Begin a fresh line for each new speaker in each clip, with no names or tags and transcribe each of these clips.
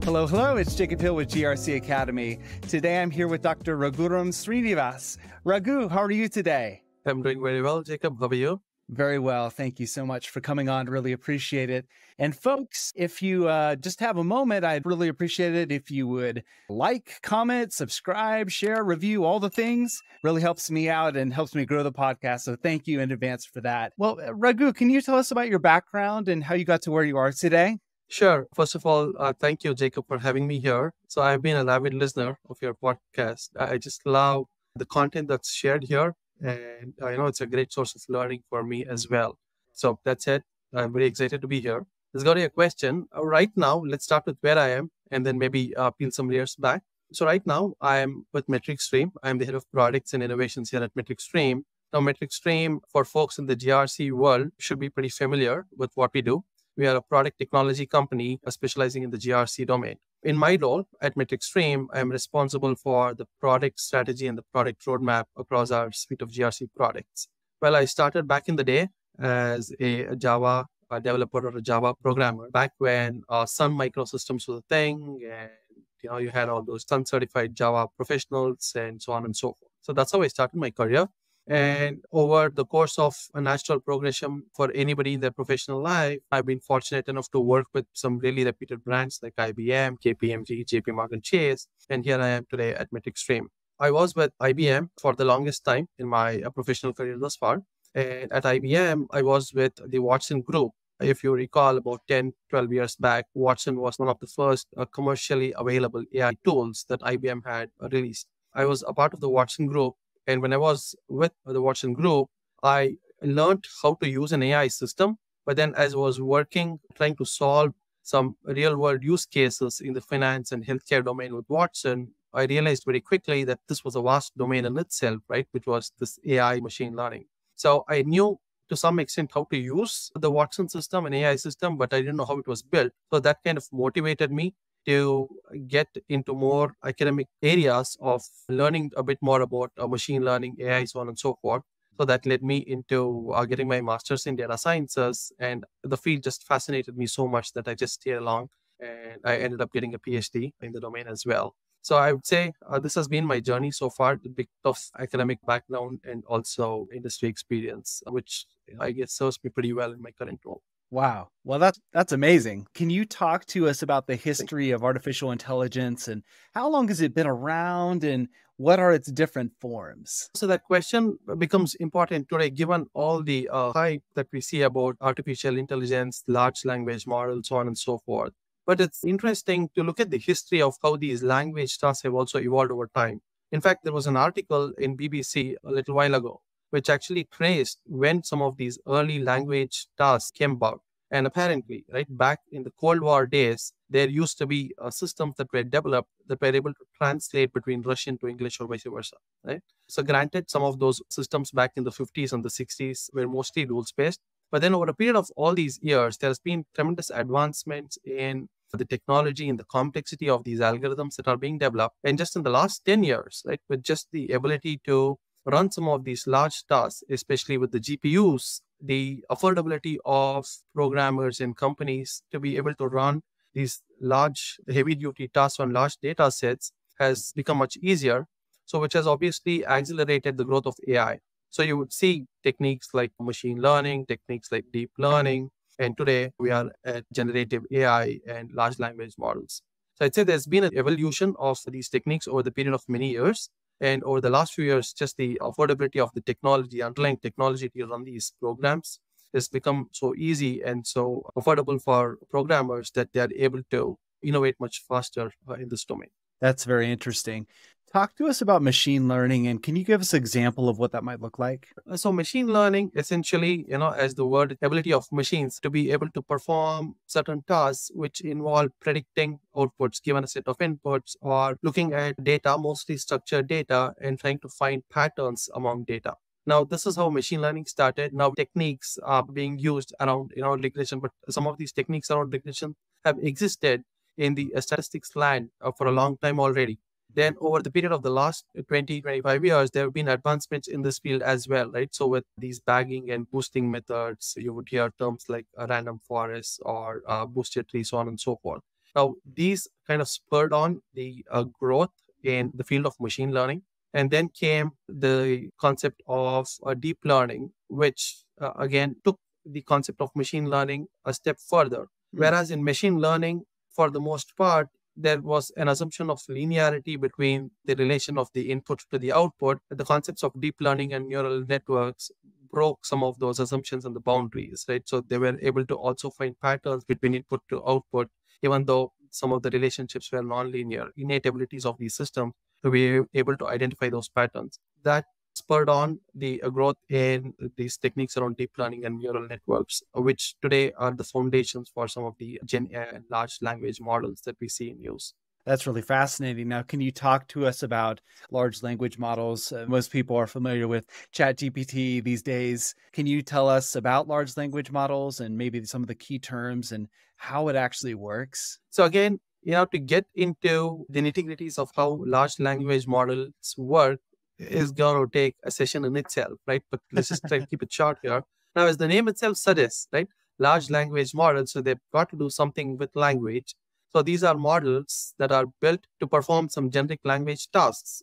Hello, hello. It's Jacob Hill with GRC Academy. Today I'm here with Dr. Raghuram Srinivas. Raghu, how are you today?
I'm doing very well, Jacob. How are you?
Very well. Thank you so much for coming on. Really appreciate it. And folks, if you just have a moment, I'd really appreciate it if you would like, comment, subscribe, share, review, all the things. Really helps me out and helps me grow the podcast. So thank you in advance for that. Well, Raghu, can you tell us about your background and how you got to where you are today?
Sure. First of all, thank you, Jacob, for having me here. So I've been an avid listener of your podcast. I just love the content that's shared here. And I know it's a great source of learning for me as well. So that's it. I'm very excited to be here. Let's go to your question. Right now, let's start with where I am and then maybe peel some layers back. So right now, I am with MetricStream. I'm the head of products and innovations here at MetricStream. Now, MetricStream, for folks in the GRC world, should be pretty familiar with what we do. We are a product technology company specializing in the GRC domain. In my role at MetricStream, I'm responsible for the product strategy and the product roadmap across our suite of GRC products. Well, I started back in the day as a Java developer or a Java programmer, back when Sun Microsystems was a thing, and you had all those Sun certified Java professionals and so on and so forth. So that's how I started my career. And over the course of a natural progression for anybody in their professional life, I've been fortunate enough to work with some really reputed brands like IBM, KPMG, JPM Chase, and here I am today at MetricStream. I was with IBM for the longest time in my professional career thus far. And at IBM, I was with the Watson Group. If you recall, about 10, 12 years back, Watson was one of the first commercially available AI tools that IBM had released. I was a part of the Watson Group. And when I was with the Watson Group, I learned how to use an AI system. But then as I was working, trying to solve some real world use cases in the finance and healthcare domain with Watson, I realized very quickly that this was a vast domain in itself, right? Which was this AI machine learning. So I knew to some extent how to use the Watson system, an AI system, but I didn't know how it was built. So that kind of motivated me to get into more academic areas of learning a bit more about machine learning, AI, so on and so forth. So that led me into getting my master's in data sciences. And the field just fascinated me so much that I just stayed along. And I ended up getting a PhD in the domain as well. So I would say this has been my journey so far, the bit of academic background and also industry experience, which I guess serves me pretty well in my current role.
Wow. Well, that's amazing. Can you talk to us about the history of artificial intelligence and how long has it been around and what are its different forms?
So that question becomes important today, given all the hype that we see about artificial intelligence, large language models, so on and so forth. But it's interesting to look at the history of how these language tasks have also evolved over time. In fact, there was an article in BBC a little while ago, which actually traced when some of these early language tasks came about. And apparently, right back in the Cold War days, there used to be systems that were developed that were able to translate between Russian to English or vice versa, right? So granted, some of those systems back in the 50s and the 60s were mostly rules-based. But then over a period of all these years, there's been tremendous advancements in the technology and the complexity of these algorithms that are being developed. And just in the last 10 years, right, with just the ability to run some of these large tasks, especially with the GPUs, the affordability of programmers and companies to be able to run these large, heavy-duty tasks on large data sets has become much easier. So which has obviously accelerated the growth of AI. So you would see techniques like machine learning, techniques like deep learning, and today we are at generative AI and large language models. So I'd say there's been an evolution of these techniques over the period of many years. And over the last few years, just the affordability of the technology, underlying technology to run these programs has become so easy and so affordable for programmers that they are able to innovate much faster in this domain.
That's very interesting. Talk to us about machine learning and can you give us an example of what that might look like?
So machine learning, essentially, as the word, ability of machines to be able to perform certain tasks which involve predicting outputs given a set of inputs or looking at data, mostly structured data, and trying to find patterns among data. Now, this is how machine learning started. Now, techniques are being used around regression, but some of these techniques around regression have existed in the statistics land for a long time already. Then over the period of the last 20, 25 years, there have been advancements in this field as well, right? So with these bagging and boosting methods, you would hear terms like random forests or boosted trees, so on and so forth. Now, these kind of spurred on the growth in the field of machine learning. And then came the concept of deep learning, which again took the concept of machine learning a step further. Whereas in machine learning, for the most part, there was an assumption of linearity between the relation of the input to the output. The concepts of deep learning and neural networks broke some of those assumptions and the boundaries, right? So they were able to also find patterns between input to output, even though some of the relationships were nonlinear, innate abilities of these systems to be able to identify those patterns. That spurred on the growth in these techniques around deep learning and neural networks, which today are the foundations for some of the Gen AI and large language models that we see in use.
That's really fascinating. Now, can you talk to us about large language models? Most people are familiar with ChatGPT these days. Can you tell us about large language models and maybe some of the key terms and how it actually works?
So again, to get into the nitty-gritties of how large language models work is going to take a session in itself, right? But let's just try to keep it short here. Now, as the name itself suggests, right? Large language models, so they've got to do something with language. So these are models that are built to perform some generic language tasks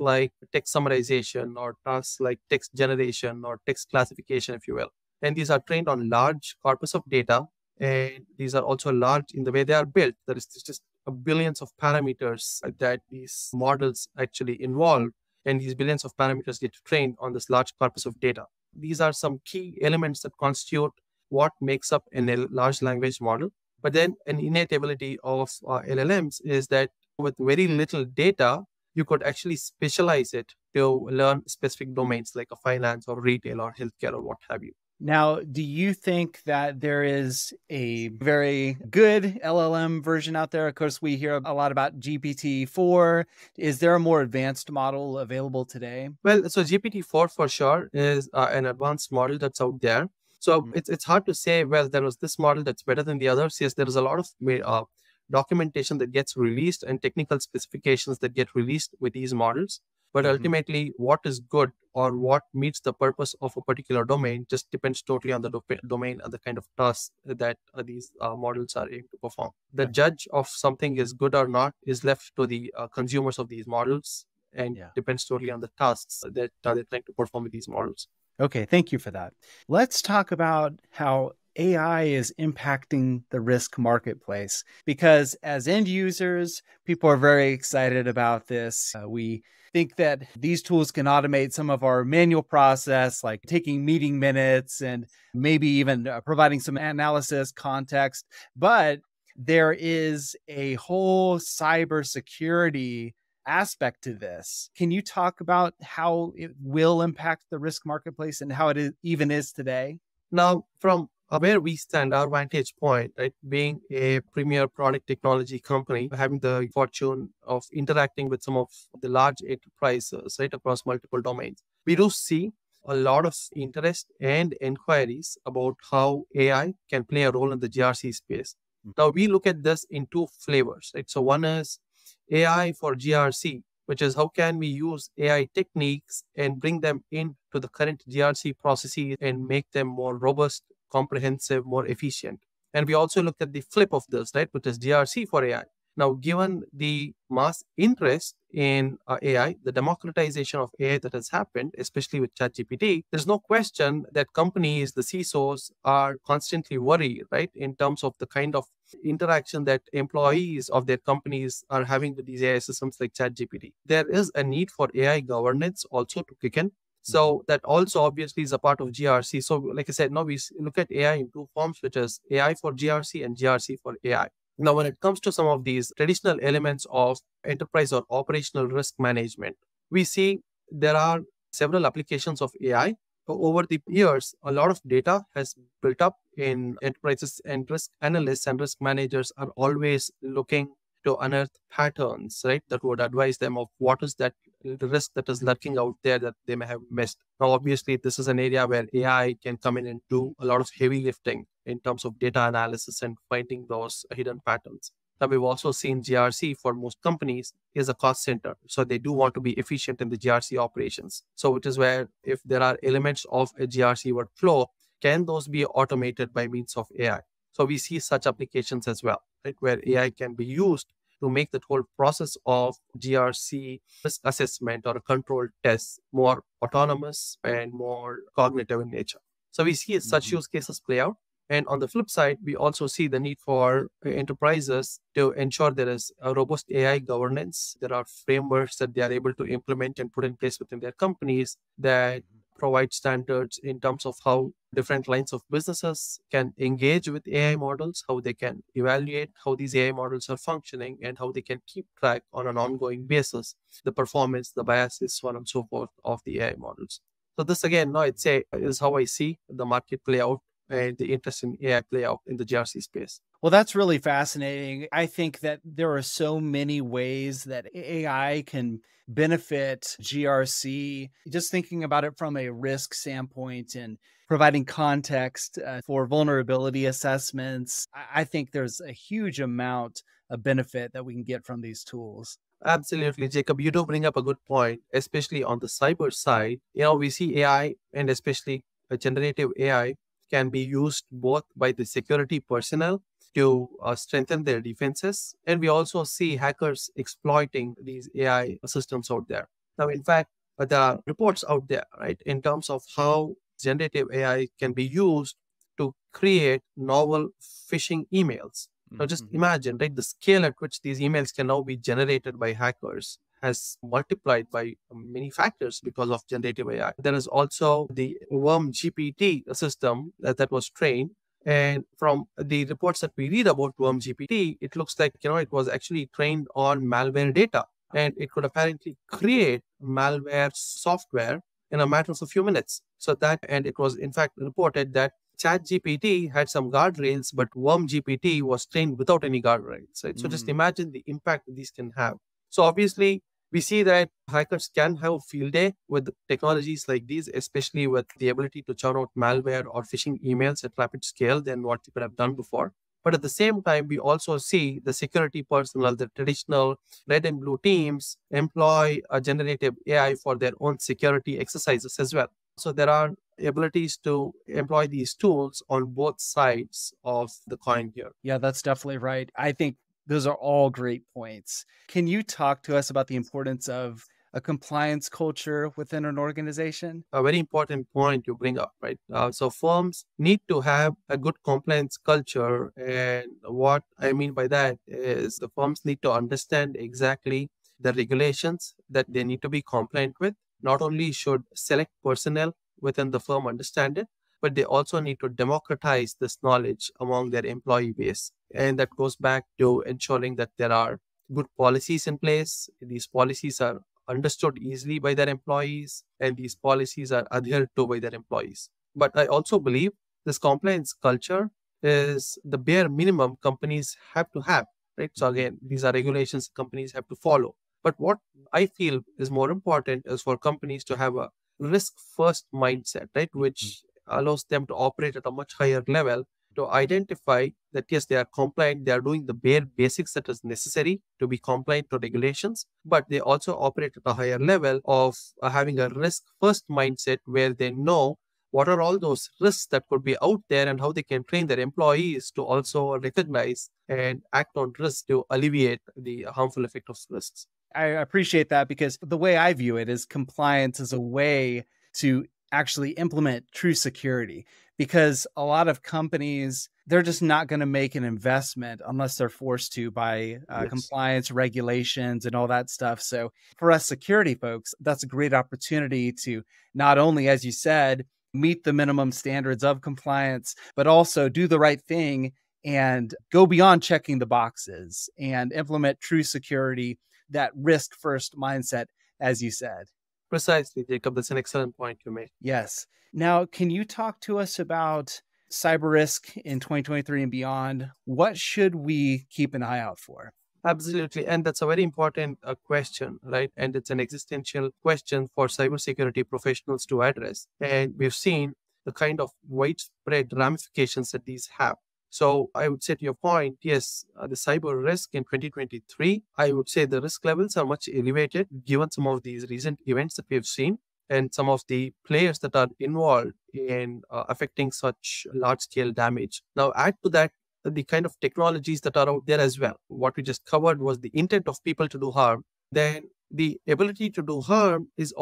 like text summarization or tasks like text generation or text classification, if you will. And these are trained on large corpus of data. And these are also large in the way they are built. There is just billions of parameters that these models actually involve. And these billions of parameters get trained on this large corpus of data. These are some key elements that constitute what makes up a large language model. But then an innate ability of LLMs is that with very little data, you could actually specialize it to learn specific domains like a finance or retail or healthcare or what have you.
Now, do you think that there is a very good LLM version out there? Of course, we hear a lot about GPT-4. Is there a more advanced model available today?
Well, so GPT-4 for sure is an advanced model that's out there. So it's hard to say, well, there was this model that's better than the others. Yes, there is a lot of documentation that gets released and technical specifications that get released with these models. But ultimately, what is good or what meets the purpose of a particular domain just depends totally on the domain and the kind of tasks that these models are able to perform. The judge of something is good or not is left to the consumers of these models and depends totally on the tasks that they're trying to perform with these models.
Okay, thank you for that. Let's talk about how AI is impacting the risk marketplace, because as end users, people are very excited about this. We think that these tools can automate some of our manual process, like taking meeting minutes and maybe even providing some analysis context. But there is a whole cybersecurity aspect to this. Can you talk about how it will impact the risk marketplace and how it even is today?
Now, from where we stand, our vantage point, right, being a premier product technology company, having the fortune of interacting with some of the large enterprises, right, across multiple domains, we do see a lot of interest and inquiries about how AI can play a role in the GRC space. Now, we look at this in two flavors, right? So one is AI for GRC, which is how can we use AI techniques and bring them into the current GRC processes and make them more robust, comprehensive, more efficient. And we also looked at the flip of this, right, which is GRC for AI. Now, given the mass interest in AI, the democratization of AI that has happened, especially with ChatGPT, there's no question that companies, the CISOs, are constantly worried, right, in terms of the kind of interaction that employees of their companies are having with these AI systems like ChatGPT. There is a need for AI governance also to kick in. So that also obviously is a part of GRC. So like I said, now we look at AI in two forms, which is AI for GRC and GRC for AI. Now, when it comes to some of these traditional elements of enterprise or operational risk management, we see there are several applications of AI. Over the years, a lot of data has built up in enterprises, and risk analysts and risk managers are always looking to unearth patterns, right, that would advise them of what is that the risk that is lurking out there that they may have missed. Now, obviously, this is an area where AI can come in and do a lot of heavy lifting in terms of data analysis and finding those hidden patterns. Now, we've also seen GRC for most companies is a cost center. So they do want to be efficient in the GRC operations. So it is where if there are elements of a GRC workflow, can those be automated by means of AI? So we see such applications as well. right, where AI can be used to make that whole process of GRC risk assessment or a control test more autonomous and more cognitive in nature. So we see such use cases play out. And on the flip side, we also see the need for enterprises to ensure there is a robust AI governance. There are frameworks that they are able to implement and put in place within their companies that provide standards in terms of how different lines of businesses can engage with AI models, how they can evaluate how these AI models are functioning, and how they can keep track on an ongoing basis the performance, the biases, so on and so forth of the AI models. So this again, now I'd say is how I see the market play out and the interest in AI play out in the GRC space.
Well, that's really fascinating. I think that there are so many ways that AI can benefit GRC. Just thinking about it from a risk standpoint and providing context for vulnerability assessments, I think there's a huge amount of benefit that we can get from these tools.
Absolutely, Jacob. You do bring up a good point, especially on the cyber side. We see AI and especially generative AI can be used both by the security personnel to strengthen their defenses. And we also see hackers exploiting these AI systems out there. Now, in fact, there are reports out there, right, in terms of how generative AI can be used to create novel phishing emails. Now, just imagine, right, the scale at which these emails can now be generated by hackers has multiplied by many factors because of generative AI. There is also the Worm GPT system that was trained. And from the reports that we read about Worm GPT, it looks like, it was actually trained on malware data. And it could apparently create malware software in a matter of a few minutes. And it was in fact reported that ChatGPT had some guardrails, but Worm GPT was trained without any guardrails. Right? So just imagine the impact these can have. So obviously, we see that hackers can have a field day with technologies like these, especially with the ability to churn out malware or phishing emails at rapid scale than what they could have done before. But at the same time, we also see the security personnel, the traditional red and blue teams employ a generative AI for their own security exercises as well. So there are abilities to employ these tools on both sides of the coin here.
Yeah, that's definitely right. I think those are all great points. Can you talk to us about the importance of a compliance culture within an organization?
A very important point you bring up, right? So firms need to have a good compliance culture. And what I mean by that is the firms need to understand exactly the regulations that they need to be compliant with. Not only should select personnel within the firm understand it, but they also need to democratize this knowledge among their employee base. And that goes back to ensuring that there are good policies in place. These policies are understood easily by their employees, and these policies are adhered to by their employees. But I also believe this compliance culture is the bare minimum companies have to have, right? So again, these are regulations companies have to follow. But what I feel is more important is for companies to have a risk-first mindset, right? Which allows them to operate at a much higher level to identify that, yes, they are compliant, they are doing the bare basics that is necessary to be compliant to regulations, but they also operate at a higher level of having a risk-first mindset where they know what are all those risks that could be out there and how they can train their employees to also recognize and act on risks to alleviate the harmful effect of risks.
I appreciate that because the way I view it is compliance is a way to actually implement true security, because a lot of companies, they're just not going to make an investment unless they're forced to by compliance regulations and all that stuff. So for us security folks, that's a great opportunity to not only, as you said, meet the minimum standards of compliance, but also do the right thing and go beyond checking the boxes and implement true security, that risk first mindset, as you said.
Precisely, Jacob. That's an excellent point you made.
Yes. Now, can you talk to us about cyber risk in 2023 and beyond? What should we keep an eye out for?
Absolutely. And that's a very important question, right? And it's an existential question for cybersecurity professionals to address. And we've seen the kind of widespread ramifications that these have. So I would say to your point, yes, the cyber risk in 2023, I would say the risk levels are much elevated given some of these recent events that we've seen and some of the players that are involved in affecting such large scale damage. Now, add to that the kind of technologies that are out there as well. What we just covered was the intent of people to do harm. Then the ability to do harm is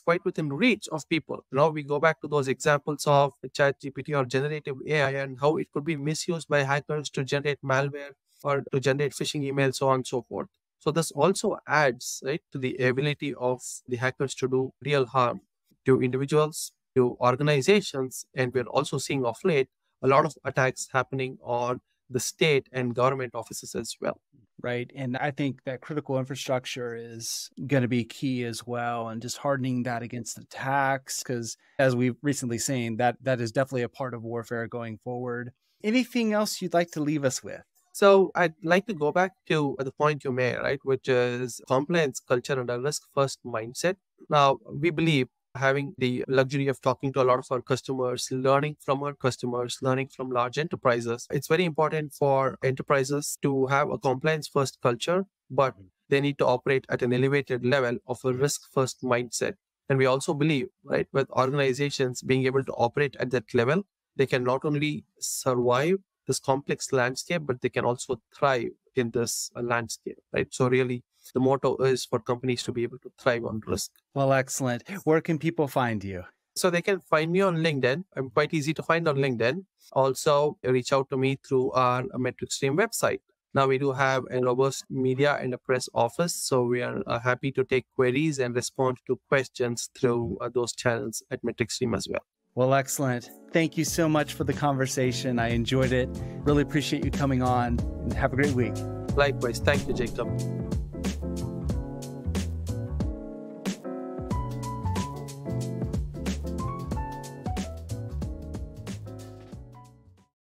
quite within reach of people. Now we go back to those examples of ChatGPT or generative AI and how it could be misused by hackers to generate malware or to generate phishing emails, so on and so forth. So this also adds, right, to the ability of the hackers to do real harm to individuals, to organizations, and we're also seeing of late a lot of attacks happening on the state and government offices as well.
Right. And I think that critical infrastructure is going to be key as well. And just hardening that against attacks, because as we've recently seen, that is definitely a part of warfare going forward. Anything else you'd like to leave us with?
So I'd like to go back to the point you made, right, which is compliance culture and a risk-first mindset. Now, we believe having the luxury of talking to a lot of our customers, learning from our customers, learning from large enterprises. It's very important for enterprises to have a compliance-first culture, but they need to operate at an elevated level of a risk-first mindset. And we also believe, right, with organizations being able to operate at that level, they can not only survive this complex landscape, but they can also thrive in this landscape, right? So really, the motto is for companies to be able to thrive on risk.
Well, excellent. Where can people find you?
So they can find me on LinkedIn. I'm quite easy to find on LinkedIn. Also, reach out to me through our MetricStream website. Now, we do have a robust media and a press office, so we are happy to take queries and respond to questions through those channels at MetricStream as well.
Well, excellent. Thank you so much for the conversation. I enjoyed it. Really appreciate you coming on, and have a great week.
Likewise. Thank you, Jacob.